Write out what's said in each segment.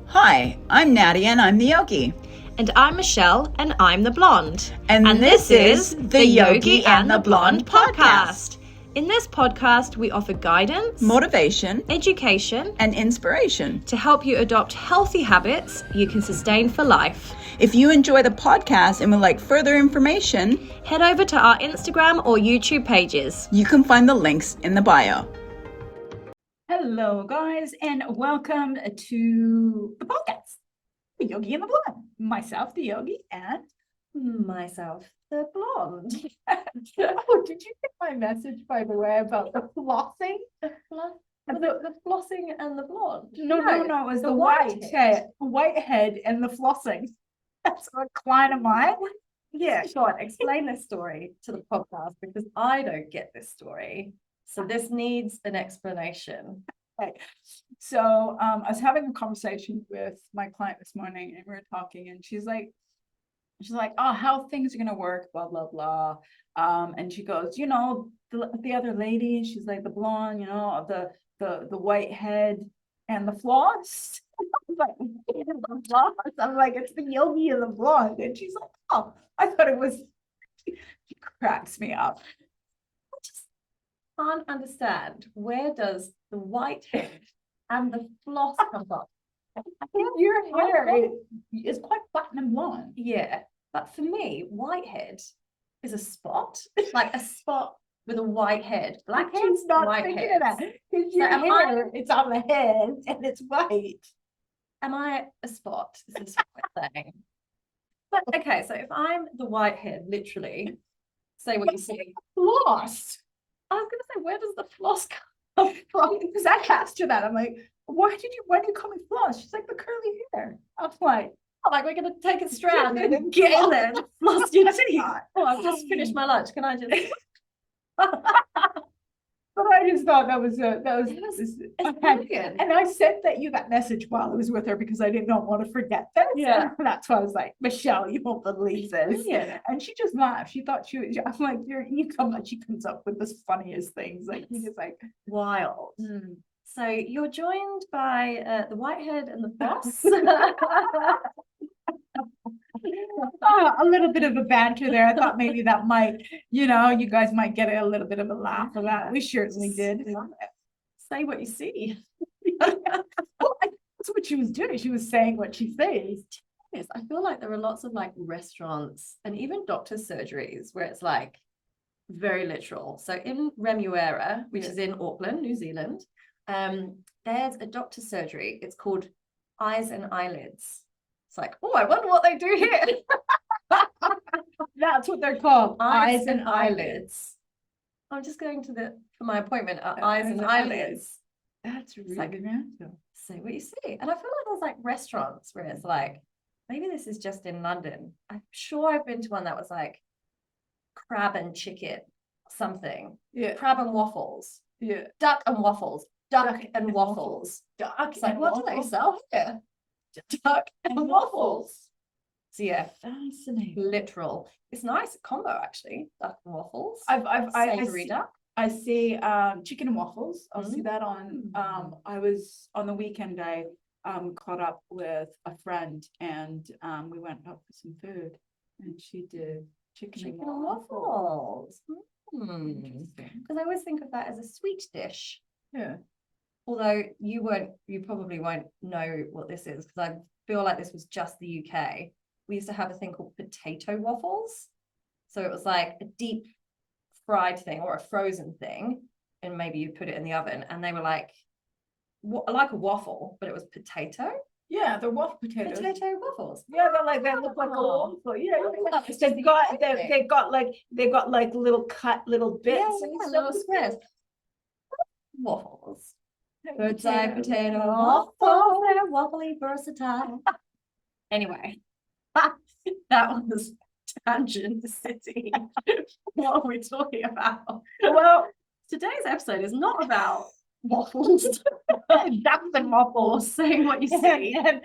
Hi, I'm Nadia and I'm the Yogi. And I'm Michelle and I'm the Blonde. And this is the Yogi and the Blonde podcast. In this podcast, we offer guidance, Motivation, education, and inspiration to help you adopt healthy habits you can sustain for life. If you enjoy the podcast and would like further information, head over to our Instagram or YouTube pages. You can find the links in the bio. Hello, guys, and welcome to the podcast, the Yogi and the Blonde. Myself, the Yogi, and myself, the Blonde. Oh, did you get my message, by the way, about the flossing? The flossing and the blonde. No, it was the white head and the flossing. That's a client of mine. Yeah, go on, explain this story to the podcast because I don't get this story. So this needs an explanation. Okay. So I was having a conversation with my client this morning and we were talking and she's like, oh, how things are going to work, blah, blah, blah. And she goes, the other lady, she's like the blonde, the white head and the floss. I'm like, it's the Yogi and the Blonde. And she's like, oh, I thought it was, she cracks me up. Can't understand, where does the white head and the floss come from? I think your hair is quite platinum blonde. Yeah, but for me, white head is a spot, like a spot with a white head. Black head's not white thinking head. of that because your hair, it's on the head and it's white. Am I a spot? Is this what I'm saying? But okay, so if I'm the white head, literally, say what you see. Floss. I was gonna say, where does the floss come from? Because I asked her that. I'm like, why do you call me floss? She's like, the curly hair. I'm like, we're gonna take a strand and get in there and floss your teeth. Oh, I've just finished my lunch. Can I just? But I just thought that was and I sent that you that message while I was with her because I did not want to forget this. Yeah. And that's why I was like, Michelle, you won't believe this. Yeah. And she just laughed. She thought I'm like, she comes up with the funniest things. Like you just like wild. So you're joined by the whitehead and the floss. A little bit of a banter there. I thought maybe that might, you guys might get a little bit of a laugh of that. We certainly did. Say what you see. Well, that's what she was doing. She was saying what she says. Yes, I feel like there are lots of like restaurants and even doctor's surgeries where it's like very literal. So in Remuera, which is in Auckland, New Zealand, there's a doctor's surgery. It's called Eyes and Eyelids. It's like, oh, I wonder what they do here. That's what they're called. Eyes and eyelids. I'm just going for my appointment at Eyes and Eyelids. That's really like, random. Say what you see. And I feel like there's like restaurants where it's like, maybe this is just in London. I'm sure I've been to one that was like crab and chicken, something. Yeah. Crab and waffles. Yeah. Duck and waffles. Duck and waffles. Duck. It's like, what do they sell here? Duck and waffles. So yeah, fascinating. Literal. It's nice combo actually. Duck and waffles. Savory duck. I see chicken and waffles. I'll see that on I was on the weekend. I caught up with a friend and we went out for some food and she did chicken and waffles. Because I always think of that as a sweet dish. Yeah. Although you probably won't know what this is because I feel like this was just the UK. We used to have a thing called potato waffles. So it was like a deep fried thing or a frozen thing. And maybe you put it in the oven and they were like a waffle, but it was potato. Yeah, they're waffle potatoes. Potato waffles. Yeah, they look like a waffle. Yeah, they've got like little bits and little squares. Waffles. Potato waffle. They're waffly versatile. Anyway, that was Tangent City. What are we talking about? Well, today's episode is not about waffles. Ducks and Or waffles. saying what you see. And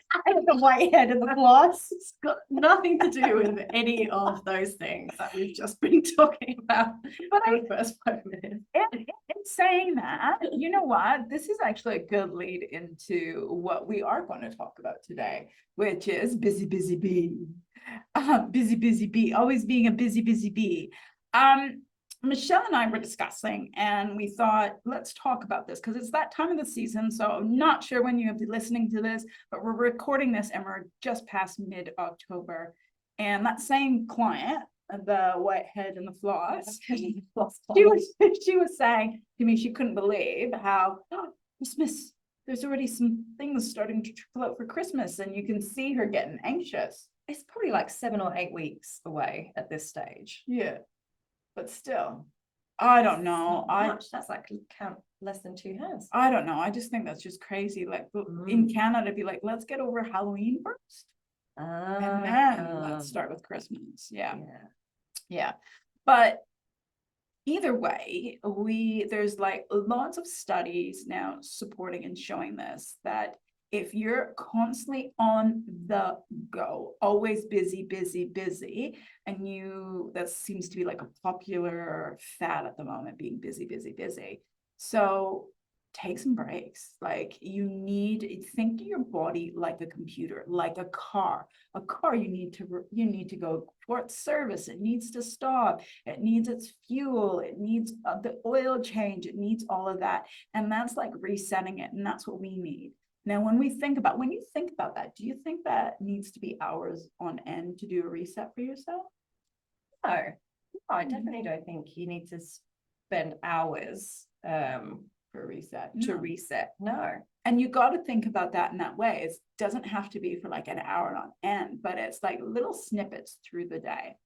the white head and the floss. It's got nothing to do with any of those things that we've just been talking about But for the first 5 minutes. in saying that, you know what? This is actually a good lead into what we are going to talk about today, which is busy, busy bee. Busy, busy bee, always being a busy, busy bee. Michelle and I were discussing, and we thought, let's talk about this because it's that time of the season. So I'm not sure when you'll be listening to this, but we're recording this and we're just past mid-October. And that same client, the white head and the floss, she was saying to me she couldn't believe how Christmas, there's already some things starting to trickle out for Christmas, and you can see her getting anxious. It's probably like 7 or 8 weeks away at this stage. Yeah, but still, I don't know. That's like count less than 2 hands. I don't know. I just think that's just crazy. Like in Canada, be like, let's get over Halloween first, and then let's start with Christmas. Yeah. But either way, there's like lots of studies now supporting and showing this, that if you're constantly on the go, always busy, busy, busy, and that seems to be like a popular fad at the moment, being busy, busy, busy. So take some breaks. Like think of your body like a computer, like a car. A car, you need to go for its service. It needs to stop. It needs its fuel. It needs the oil change. It needs all of that. And that's like resetting it. And that's what we need. Now, when you think about that, do you think that needs to be hours on end to do a reset for yourself? No, I definitely don't think you need to spend hours For a reset. to reset. No. And you got to think about that in that way. It doesn't have to be for like an hour on end, but it's like little snippets through the day.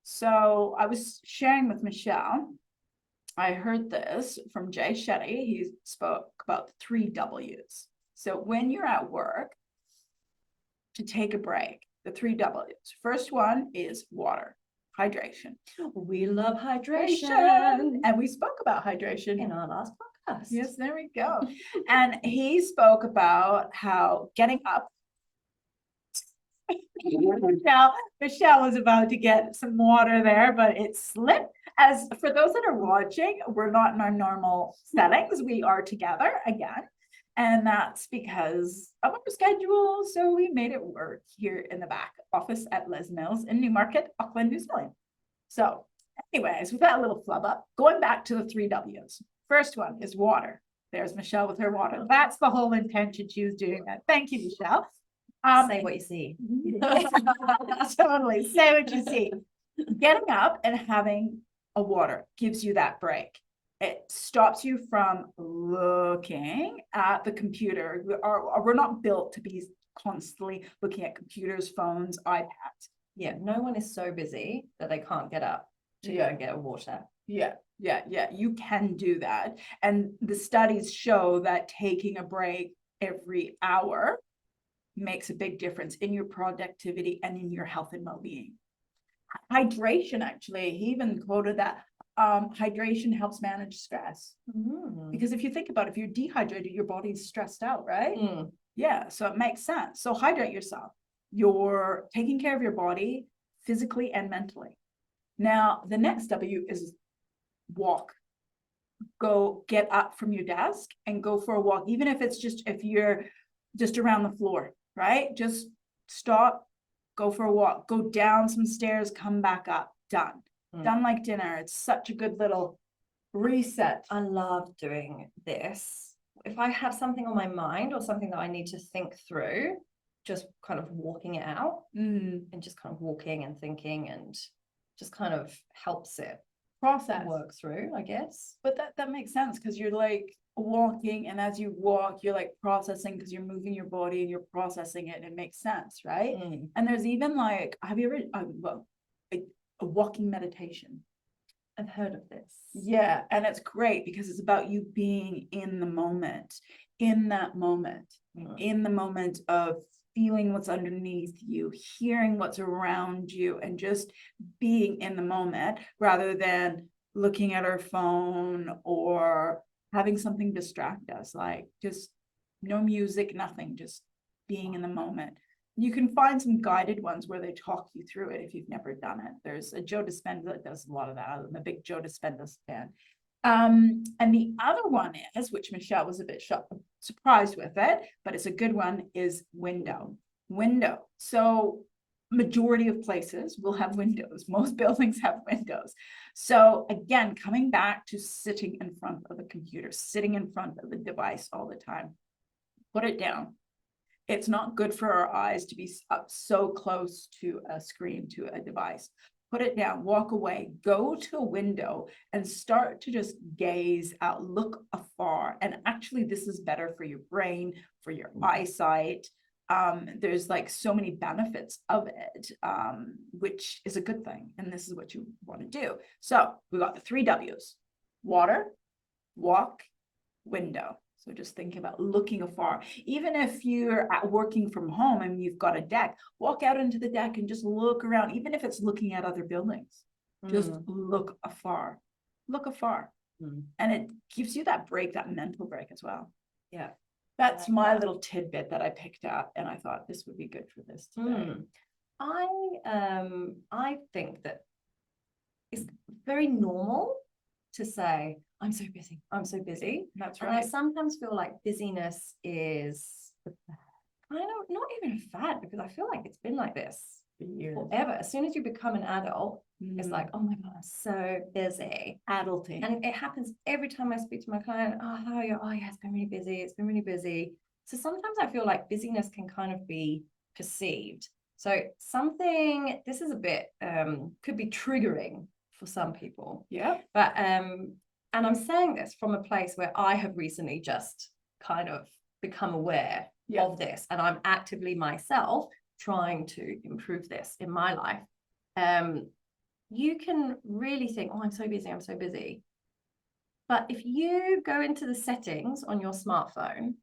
So I was sharing with Michelle, I heard this from Jay Shetty. He spoke about the 3 W's. So when you're at work, to take a break, the 3 W's. First one is water, hydration. We love hydration. And we spoke about hydration In our last podcast. Yes, there we go. And he spoke about how getting up. Michelle was about to get some water there, but it slipped. As for those that are watching, we're not in our normal settings. We are together again. And that's because of our schedule. So we made it work here in the back office at Les Mills in Newmarket, Auckland, New Zealand. So anyways, with that little flub up, going back to the 3 W's. First one is water. There's Michelle with her water. That's the whole intention she was doing that. Thank you, Michelle. Say what you see. Totally. Say what you see. Getting up and having a water gives you that break. It stops you from looking at the computer. We're not built to be constantly looking at computers, phones, iPads. Yeah, no one is so busy that they can't get up to go and get water. Yeah, you can do that. And the studies show that taking a break every hour makes a big difference in your productivity and in your health and well-being. Hydration, actually, he even quoted that hydration helps manage stress. Because if you think about it, if you're dehydrated, your body's stressed out, right? Yeah, so it makes sense. So hydrate yourself. You're taking care of your body physically and mentally. Now, the next W is walk. Go get up from your desk and go for a walk, even if you're just around the floor, right? Just stop, go for a walk, go down some stairs, come back up, done. Done like dinner. It's such a good little reset. I love doing this. If I have something on my mind or something that I need to think through, just kind of walking it out and just kind of walking and thinking, and just kind of helps it Process. Work through, I guess. But that makes sense, because you're like walking, and as you walk, you're like processing, because you're moving your body and you're processing it, and it makes sense, right? And there's even like, have you ever a walking meditation? I've heard of this. Yeah, and it's great because it's about you being in the moment, in that moment, in the moment of feeling what's underneath you, hearing what's around you, and just being in the moment rather than looking at our phone or having something distract us, like just no music, nothing, just being in the moment. You can find some guided ones where they talk you through it if you've never done it. There's a Joe Dispenza that does a lot of that. I'm a big Joe Dispenza fan. And the other one is, which Michelle was a bit surprised with it, but it's a good one, is window. So majority of places will have windows. Most buildings have windows. So again, coming back to sitting in front of the computer, sitting in front of the device all the time, put it down. It's not good for our eyes to be up so close to a screen, to a device. Put it down, walk away, go to a window and start to just gaze out, look afar. And actually, this is better for your brain, for your eyesight. There's like so many benefits of it, which is a good thing. And this is what you want to do. So we got the 3 W's: water, walk, window. So just think about looking afar. Even if you're working from home and you've got a deck, walk out into the deck and just look around, even if it's looking at other buildings. Just look afar. Look afar. And it gives you that break, that mental break as well. Yeah. That's my little tidbit that I picked up, and I thought this would be good for this today. I think that it's very normal to say, I'm so busy. That's And I sometimes feel like busyness is kind of not even a fad, because I feel like it's been like this forever. As soon as you become an adult, it's like, oh my God, I'm so busy. Adulting. And it happens every time I speak to my client. Oh, how are you? Oh yeah, it's been really busy. It's been really busy. So sometimes I feel like busyness can kind of be perceived. So this is a bit, could be triggering for some people. Yeah. But, and I'm saying this from a place where I have recently just kind of become aware of this, and I'm actively myself trying to improve this in my life. You can really think, oh, I'm so busy. But if you go into the settings on your smartphone,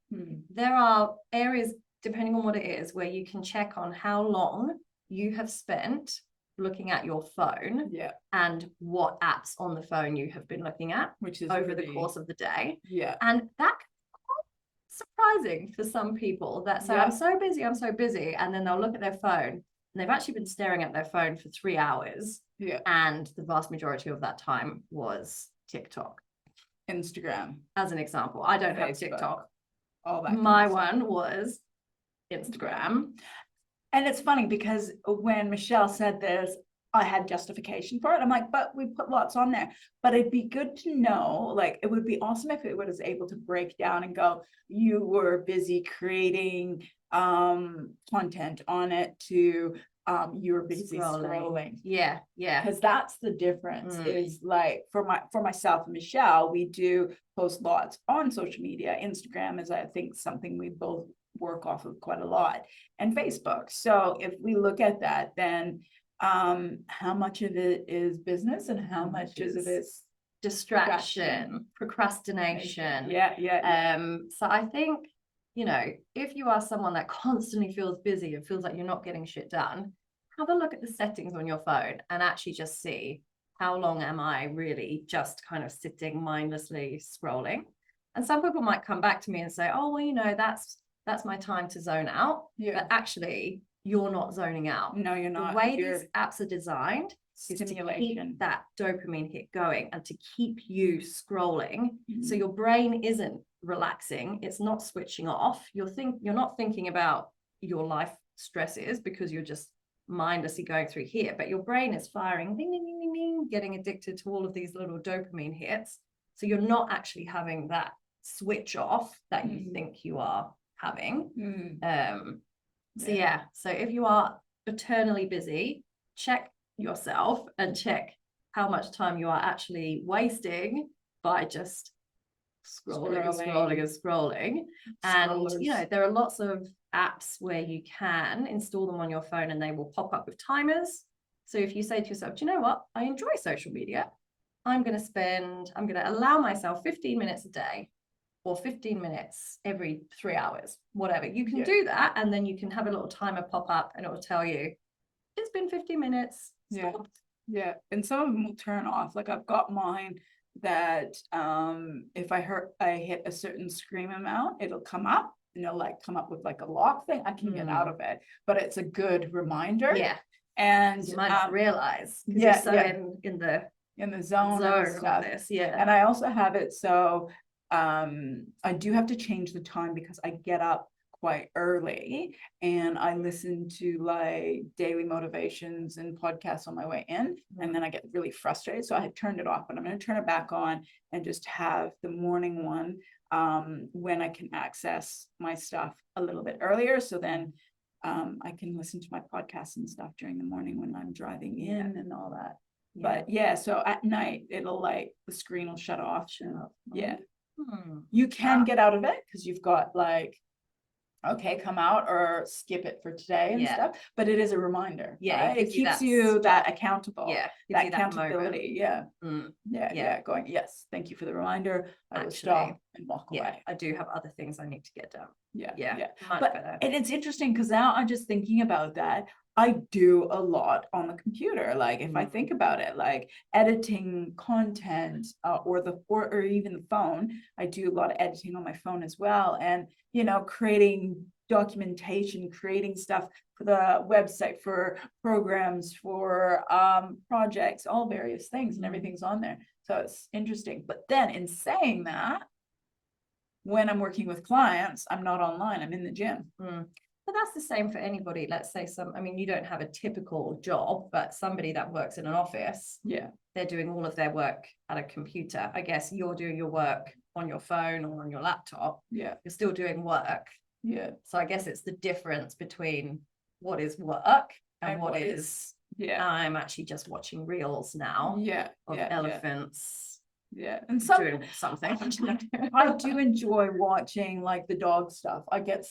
there are areas, depending on what it is, where you can check on how long you have spent looking at your phone and what apps on the phone you have been looking at, which is over the course of the day. And that can be quite surprising for some people, that say, I'm so busy, and then they'll look at their phone and they've actually been staring at their phone for 3 hours, and the vast majority of that time was TikTok, Instagram, as an example. I don't have TikTok. All that. My one was Instagram. And it's funny because when Michelle said this, I had justification for it. I'm like, but we put lots on there. But it'd be good to know, like, it would be awesome if it was able to break down and go, you were busy creating content on it, to you were busy scrolling. Yeah. Because that's the difference. Is like for myself and Michelle, we do post lots on social media. Instagram is, I think, something we both work off of quite a lot, and Facebook. So if we look at that, then how much of it is business and how much of it is distraction, procrastination? So I think, if you are someone that constantly feels busy and feels like you're not getting shit done, have a look at the settings on your phone and actually just see, how long am I really just kind of sitting mindlessly scrolling? And some people might come back to me and say, oh, well, that's my time to zone out. But actually, you're not zoning out. No, you're not. The way these apps are designed is to keep that dopamine hit going and to keep you scrolling. So your brain isn't relaxing. It's not switching off. You're not thinking about your life stresses because you're just mindlessly going through here. But your brain is firing, ding, ding, ding, ding, ding, getting addicted to all of these little dopamine hits. So you're not actually having that switch off that you think you are having. So if you are eternally busy, check yourself and check how much time you are actually wasting by just scrolling. And there are lots of apps where you can install them on your phone and they will pop up with timers. So if you say to yourself, do you know what, I enjoy social media, I'm going to allow myself 15 minutes a day, or 15 minutes every 3 hours, whatever. You can do that, and then you can have a little timer pop up and it will tell you, it's been 15 minutes. Stop. And some of them will turn off. Like I've got mine that if I hit a certain scream amount, it'll come up, and it'll like come up with like a lock thing. I can get out of it, but it's a good reminder. Yeah. And You might not realize, because yeah, you're so yeah. in the in the zone and zone of stuff. this. Yeah. And I also have it so I do have to change the time because I get up quite early and I listen to like daily motivations and podcasts on my way in, and then I get really frustrated. So I had turned it off, but I'm going to turn it back on and just have the morning one when I can access my stuff a little bit earlier. So then I can listen to my podcasts and stuff during the morning when I'm driving in and all that. But yeah, so at night it'll like the screen will shut off. Yeah. You can get out of it because you've got like, okay, come out or skip it for today and stuff, but it is a reminder. Yeah, right? it It gives you keeps that you that accountable. Yeah, gives That you that moment. accountability. Yeah. Yeah. Going, yes, thank you for the reminder. I will stop and walk away. I do have other things I need to get done. Yeah. Much But better. and it's interesting because now I'm just thinking about that. I do a lot on the computer. Like if I think about it, like editing content or even the phone, I do a lot of editing on my phone as well. And, you know, creating documentation, creating stuff for the website, for programs, for projects, all various things, and everything's on there. So it's interesting. But then in saying that, when I'm working with clients, I'm not online, I'm in the gym. But that's the same for anybody. Let's say I mean, you don't have a typical job, but somebody that works in an office, they're doing all of their work at a computer. I guess you're doing your work on your phone or on your laptop. You're still doing work. So I guess it's the difference between what is work and what is I'm actually just watching reels now of elephants. And doing something. I do enjoy watching like the dog stuff. I get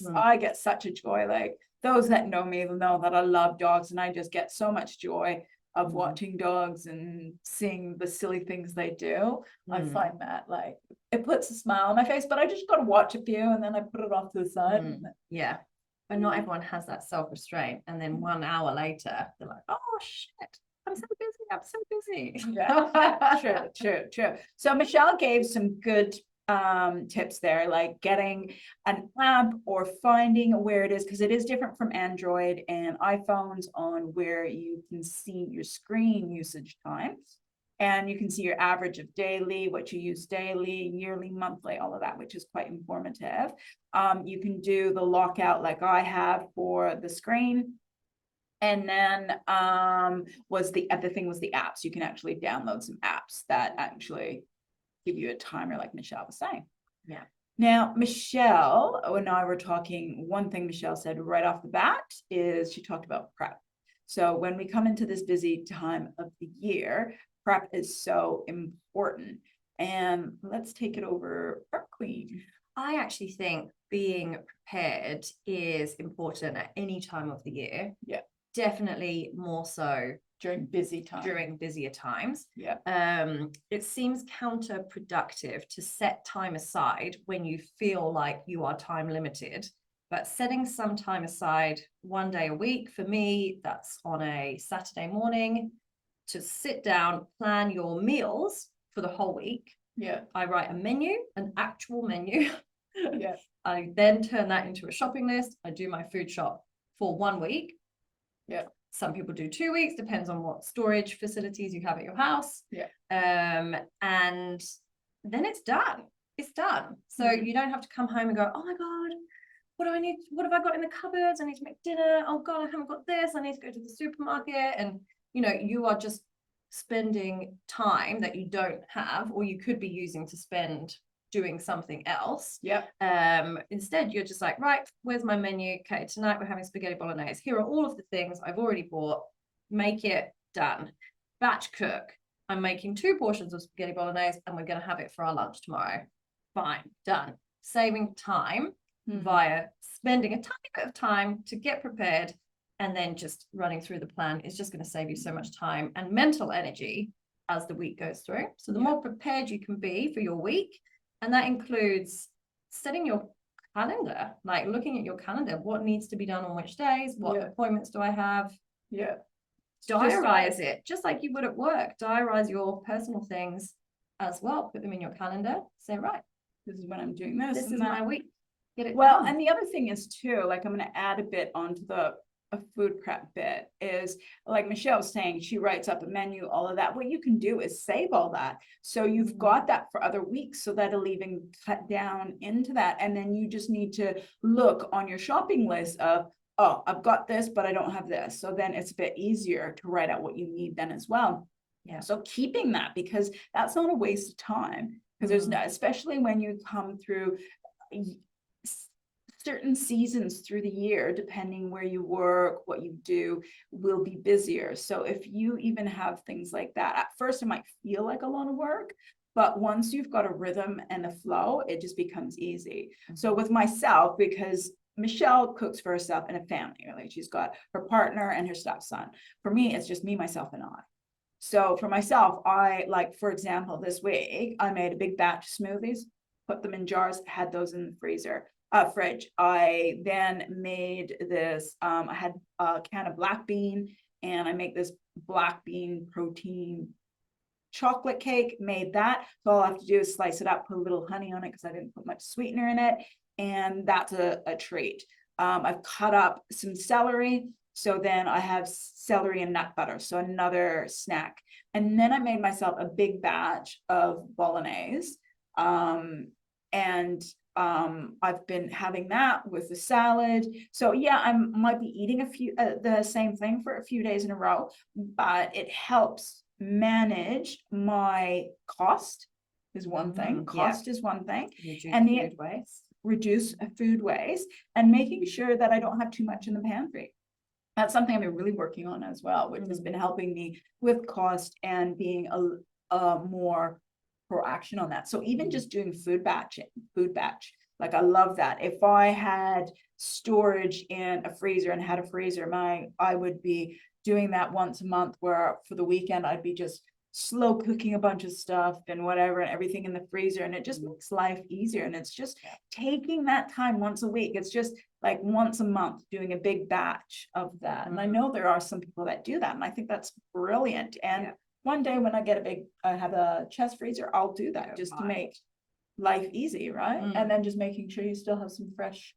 such a joy. Like those that know me will know that I love dogs, and I just get so much joy of watching dogs and seeing the silly things they do. I find that like it puts a smile on my face, but I just got to watch a few and then I put it off to the side. But not everyone has that self-restraint, and then 1 hour later they're like, oh shit, I'm so busy. True. So Michelle gave some good tips there, like getting an app or finding where it is, because it is different from Android and iPhones on where you can see your screen usage times. And you can see your average of daily, what you use daily, yearly, monthly, all of that, which is quite informative. You can do the lockout like I have for the screen. And then the other thing was the apps. You can actually download some apps that actually give you a timer, like Michelle was saying. Now, Michelle and I were talking, one thing Michelle said right off the bat is she talked about prep. So when we come into this busy time of the year, prep is so important. And let's take it over, Prep Queen. I actually think being prepared is important at any time of the year. Definitely more so during busier times. It seems counterproductive to set time aside when you feel like you are time limited, but setting some time aside 1 day a week, for me, that's on a Saturday morning, to sit down, plan your meals for the whole week. I write a menu, an actual menu. I then turn that into a shopping list. I do my food shop for 1 week. Some people do 2 weeks, depends on what storage facilities you have at your house. And then it's done. So you don't have to come home and go, oh my God, what do I need? What have I got in the cupboards? I need to make dinner. Oh God, I haven't got this. I need to go to the supermarket. And you are just spending time that you don't have, or you could be using to spend doing something else. Instead, you're just like, right, where's my menu? Okay, tonight we're having spaghetti bolognese. Here are all of the things I've already bought. Make it, done. Batch cook. I'm making 2 portions of spaghetti bolognese and we're going to have it for our lunch tomorrow. Fine, done. Saving time via spending a tiny bit of time to get prepared, and then just running through the plan is just going to save you so much time and mental energy as the week goes through. So the more prepared you can be for your week, and that includes setting your calendar, like looking at your calendar, what needs to be done on which days, what appointments do I have? Diarize it, just like you would at work. Diarize your personal things as well. Put them in your calendar. Say, right, This is when I'm doing this. this and is that. my week. Get it Well, done. and the other thing is too, like I'm going to add a bit onto a food prep bit is like Michelle was saying, she writes up a menu, all of that. What you can do is save all that. So you've got that for other weeks. So that'll even cut down into that. And then you just need to look on your shopping list of, oh, I've got this, but I don't have this. So then it's a bit easier to write out what you need then as well. Yeah. So keeping that, because that's not a waste of time. Because there's no, especially when you come through certain seasons through the year, depending where you work, what you do, will be busier. So if you even have things like that, at first it might feel like a lot of work, but once you've got a rhythm and a flow, it just becomes easy. So with myself, because Michelle cooks for herself and a family, like she's got her partner and her stepson. For me, it's just me, myself, and I. So for myself, I like, for example, this week, I made a big batch of smoothies, put them in jars, had those in the fridge. I then made this, I had a can of black bean, and I make this black bean protein chocolate cake, made that. So all I have to do is slice it up, put a little honey on it because I didn't put much sweetener in it. And that's a treat. I've cut up some celery. So then I have celery and nut butter. So another snack. And then I made myself a big batch of bolognese. I've been having that with the salad. So yeah, I might be eating the same thing for a few days in a row, but it helps manage my cost is one thing. Cost is one thing. And the food waste. Reduce food waste and making sure that I don't have too much in the pantry. That's something I've been really working on as well, which has been helping me with cost and being a more proaction on that. So even just doing food batch, like I love that. If I had storage in a freezer and had a freezer, I would be doing that once a month, where for the weekend I'd be just slow cooking a bunch of stuff and whatever and everything in the freezer, and it just makes life easier. And it's just taking that time once a week. It's just like once a month doing a big batch of that. And I know there are some people that do that, and I think that's brilliant. And one day when I get I have a chest freezer, I'll do that just to make life easy, right? And then just making sure you still have some fresh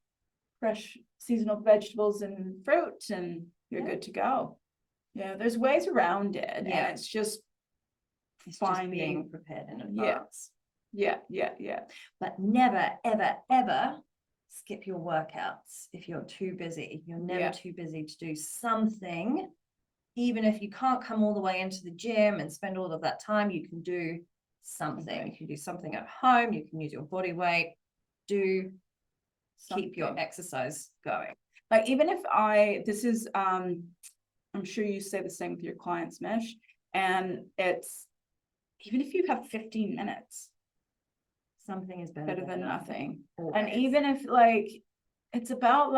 seasonal vegetables and fruit, and you're good to go. Yeah, there's ways around it, and it's just being prepared in advance. Yeah. But never, ever, ever skip your workouts if you're too busy. You're never too busy to do something. Even if you can't come all the way into the gym and spend all of that time, you can do something. You can do something at home. You can use your body weight. Keep your exercise going. Like even if I'm sure you say the same with your clients, Mish, and it's even if you have 15 minutes, something is better than nothing. Always. And even if it's about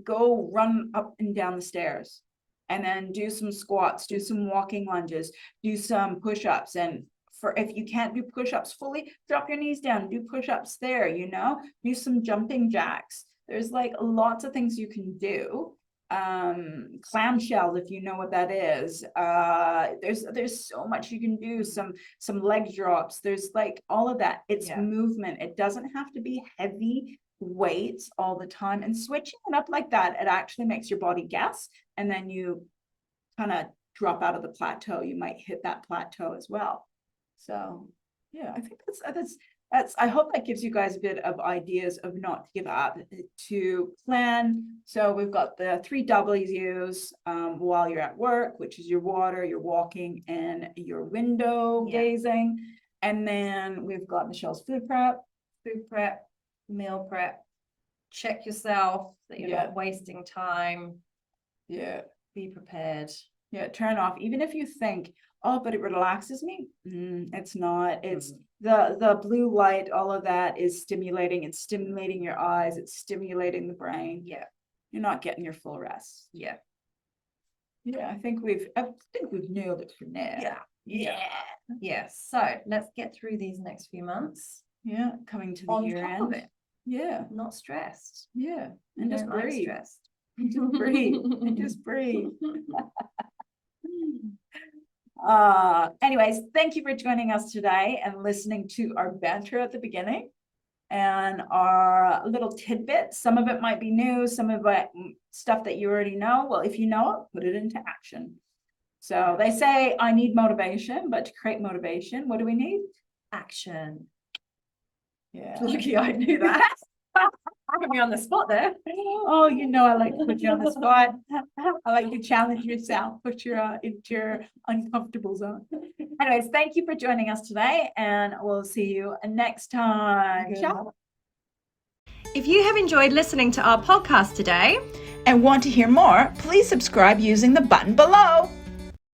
go run up and down the stairs, and then do some squats, do some walking lunges, do some push-ups. And if you can't do push-ups fully, drop your knees down, do push-ups there, do some jumping jacks. There's lots of things you can do. Clamshell, if you know what that is. There's so much you can do. Some leg drops. There's all of that. It's movement. It doesn't have to be heavy weights all the time. And switching it up like that, it actually makes your body gas, and then you kind of drop out of the plateau. You might hit that plateau as well. So yeah, I think that's I hope that gives you guys a bit of ideas of not to give up, to plan. So we've got the 3 W's while you're at work, which is your water, your walking, and your window gazing. And then we've got Michelle's food prep, meal prep. Check yourself that you're not wasting time. Yeah. Be prepared. Yeah, turn off. Even if you think, oh, but it relaxes me. It's not. It's the blue light, all of that is stimulating. It's stimulating your eyes. It's stimulating the brain. Yeah. You're not getting your full rest. Yeah. Yeah, I think we've nailed it for now. Yeah. So let's get through these next few months. Yeah, coming to the year end. Yeah. Not stressed. Yeah. And just breathe. Stressed. Just breathe. And just breathe. Anyways, thank you for joining us today and listening to our banter at the beginning and our little tidbits. Some of it might be new, some of it stuff that you already know. Well, if you know it, put it into action. So they say I need motivation, but to create motivation, what do we need? Action. Yeah. Lucky I knew that. Put me on the spot there. Oh, you know, I like to put you on the spot. I like to challenge yourself, put you into your uncomfortable zone. Anyways, thank you for joining us today, and we'll see you next time. Ciao. If you have enjoyed listening to our podcast today and want to hear more, please subscribe using the button below.